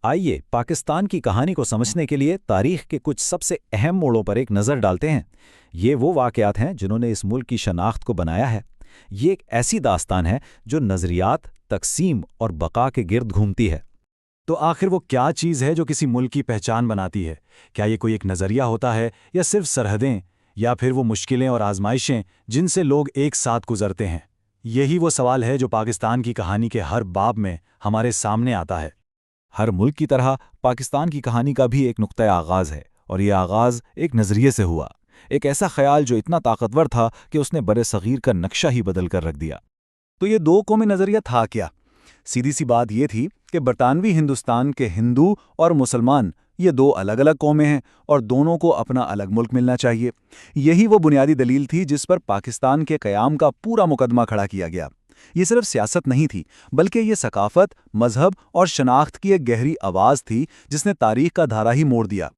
آئیے پاکستان کی کہانی کو سمجھنے کے لیے تاریخ کے کچھ سب سے اہم موڑوں پر ایک نظر ڈالتے ہیں۔ یہ وہ واقعات ہیں جنہوں نے اس ملک کی شناخت کو بنایا ہے۔ یہ ایک ایسی داستان ہے جو نظریات، تقسیم اور بقا کے گرد گھومتی ہے۔ تو آخر وہ کیا چیز ہے جو کسی ملک کی پہچان بناتی ہے؟ کیا یہ کوئی ایک نظریہ ہوتا ہے یا صرف سرحدیں، یا پھر وہ مشکلیں اور آزمائشیں جن سے لوگ ایک ساتھ گزرتے ہیں؟ یہی وہ سوال ہے جو پاکستان کی کہانی کے ہر باب میں ہمارے سامنے آتا ہے۔ ہر ملک کی طرح پاکستان کی کہانی کا بھی ایک نقطۂ آغاز ہے، اور یہ آغاز ایک نظریے سے ہوا، ایک ایسا خیال جو اتنا طاقتور تھا کہ اس نے برِ صغیر کا نقشہ ہی بدل کر رکھ دیا۔ تو یہ دو قومی نظریہ تھا کیا؟ سیدھی سی بات یہ تھی کہ برطانوی ہندوستان کے ہندو اور مسلمان یہ دو الگ الگ قومیں ہیں اور دونوں کو اپنا الگ ملک ملنا چاہیے۔ یہی وہ بنیادی دلیل تھی جس پر پاکستان کے قیام کا پورا مقدمہ کھڑا کیا گیا۔ یہ صرف سیاست نہیں تھی، بلکہ یہ ثقافت، مذہب اور شناخت کی ایک گہری آواز تھی جس نے تاریخ کا دھارا ہی موڑ دیا۔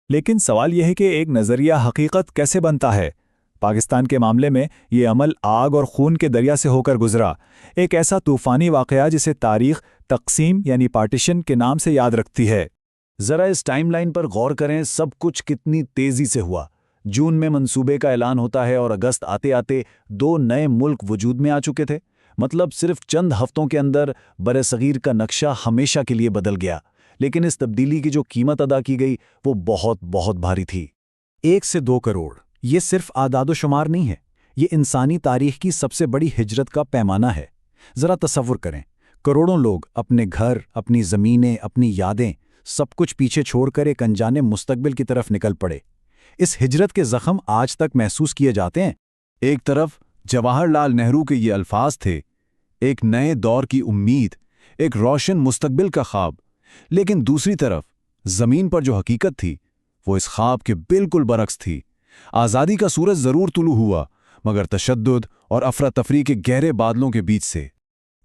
لیکن سوال یہ ہے کہ ایک نظریہ حقیقت کیسے بنتا ہے؟ پاکستان کے معاملے میں یہ عمل آگ اور خون کے دریا سے ہو کر گزرا، ایک ایسا طوفانی واقعہ جسے تاریخ تقسیم یعنی پارٹیشن کے نام سے یاد رکھتی ہے۔ ذرا اس ٹائم لائن پر غور کریں، سب کچھ کتنی تیزی سے ہوا۔ جون میں منصوبے کا اعلان ہوتا ہے اور اگست آتے آتے دو نئے ملک وجود میں آ چکے تھے۔ مطلب صرف چند ہفتوں کے اندر برِ صغیر کا نقشہ ہمیشہ کے لیے بدل گیا۔ لیکن اس تبدیلی کی جو قیمت ادا کی گئی وہ بہت بہت بھاری تھی۔ 1 سے 2 کروڑ یہ صرف اعداد و شمار نہیں ہے، یہ انسانی تاریخ کی سب سے بڑی ہجرت کا پیمانہ ہے۔ ذرا تصور کریں، کروڑوں لوگ اپنے گھر، اپنی زمینیں، اپنی یادیں، سب کچھ پیچھے چھوڑ کر ایک انجانے مستقبل کی طرف نکل پڑے۔ اس ہجرت کے زخم آج تک محسوس کیے جاتے ہیں۔ ایک طرف جواہر لال نہرو کے یہ الفاظ تھے، ایک نئے دور کی امید، ایک روشن مستقبل کا خواب، لیکن دوسری طرف زمین پر جو حقیقت تھی وہ اس خواب کے بالکل برعکس تھی۔ آزادی کا سورج ضرور طلوع ہوا، مگر تشدد اور افراتفری کے گہرے بادلوں کے بیچ سے۔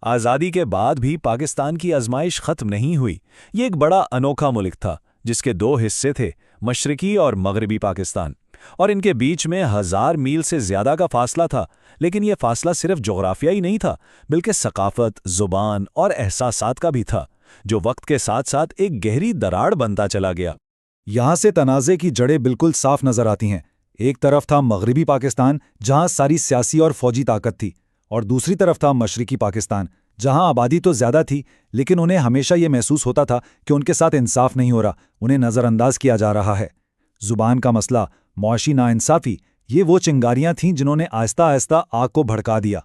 آزادی کے بعد بھی پاکستان کی آزمائش ختم نہیں ہوئی۔ یہ ایک بڑا انوکھا ملک تھا جس کے 2 حصے تھے، مشرقی اور مغربی پاکستان، اور ان کے بیچ میں 1000 میل سے زیادہ کا فاصلہ تھا۔ لیکن یہ فاصلہ صرف جغرافیائی نہیں تھا، بلکہ ثقافت، زبان اور احساسات کا بھی تھا، جو وقت کے ساتھ ساتھ ایک گہری دراڑ بنتا چلا گیا۔ یہاں سے تنازع کی جڑیں بالکل صاف نظر آتی ہیں۔ ایک طرف تھا مغربی پاکستان جہاں ساری سیاسی اور فوجی طاقت تھی، اور دوسری طرف تھا مشرقی پاکستان جہاں آبادی تو زیادہ تھی، لیکن انہیں ہمیشہ یہ محسوس ہوتا تھا کہ ان کے ساتھ انصاف نہیں ہو رہا، انہیں نظر انداز کیا جا رہا ہے۔ زبان کا مسئلہ، معاشی ناانصافی، یہ وہ چنگاریاں تھیں جنہوں نے آہستہ آہستہ آگ کو بھڑکا دیا،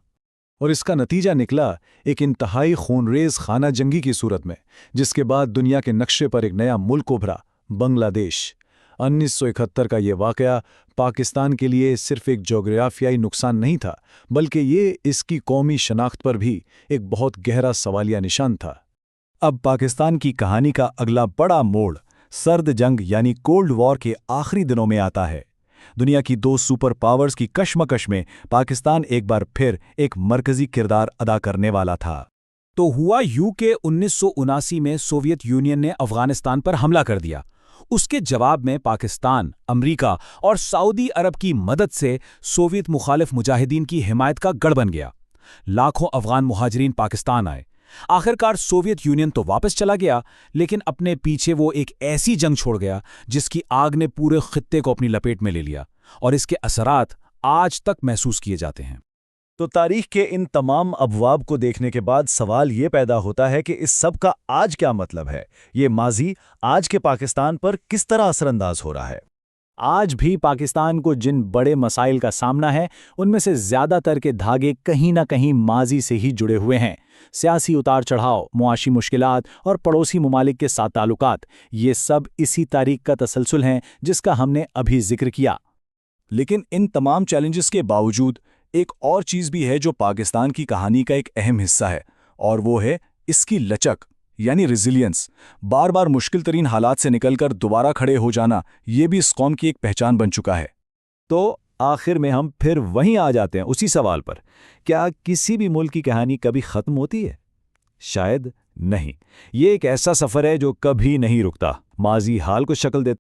اور اس کا نتیجہ نکلا ایک انتہائی خونریز خانہ جنگی کی صورت میں، جس کے بعد دنیا کے نقشے پر ایک نیا ملک ابھرا، بنگلہ دیش۔ 1971 کا یہ واقعہ پاکستان کے لیے صرف ایک جغرافیائی نقصان نہیں تھا، بلکہ یہ اس کی قومی شناخت پر بھی ایک بہت گہرا سوالیہ نشان تھا۔ اب پاکستان کی کہانی کا اگلا بڑا موڑ سرد جنگ یعنی کولڈ وار کے آخری دنوں میں آتا ہے۔ دنیا کی 2 سپر پاورز کی کشمکش میں پاکستان ایک بار پھر ایک مرکزی کردار ادا کرنے والا تھا۔ تو ہوا یوں کہ 1979 میں سوویت یونین نے افغانستان پر حملہ کر دیا۔ اس کے جواب میں پاکستان، امریکہ اور سعودی عرب کی مدد سے سوویت مخالف مجاہدین کی حمایت کا گڑھ بن گیا۔ لاکھوں افغان مہاجرین پاکستان آئے۔ آخرکار سوویت یونین تو واپس چلا گیا، لیکن اپنے پیچھے وہ ایک ایسی جنگ چھوڑ گیا جس کی آگ نے پورے خطے کو اپنی لپیٹ میں لے لیا، اور اس کے اثرات آج تک محسوس کیے جاتے ہیں۔ تو تاریخ کے ان تمام ابواب کو دیکھنے کے بعد سوال یہ پیدا ہوتا ہے کہ اس سب کا آج کیا مطلب ہے؟ یہ ماضی آج کے پاکستان پر کس طرح اثر انداز ہو رہا ہے؟ آج بھی پاکستان کو جن بڑے مسائل کا سامنا ہے، ان میں سے زیادہ تر کے دھاگے کہیں نہ کہیں ماضی سے ہی جڑے ہوئے ہیں۔ سیاسی اتار چڑھاؤ، معاشی مشکلات اور پڑوسی ممالک کے ساتھ تعلقات، یہ سب اسی تاریخ کا تسلسل ہیں جس کا ہم نے ابھی ذکر کیا۔ لیکن ان تمام چیلنجز کے باوجود ایک اور چیز بھی ہے جو پاکستان کی کہانی کا ایک اہم حصہ ہے، اور وہ ہے اس کی لچک، یعنی ریزیلینس۔ بار بار مشکل ترین حالات سے نکل کر دوبارہ کھڑے ہو جانا، یہ بھی اس قوم کی ایک پہچان بن چکا ہے۔ تو آخر میں ہم پھر وہیں آ جاتے ہیں، اسی سوال پر، کیا کسی بھی ملک کی کہانی کبھی ختم ہوتی ہے؟ شاید نہیں۔ یہ ایک ایسا سفر ہے جو کبھی نہیں رکتا۔ ماضی حال کو شکل دیتا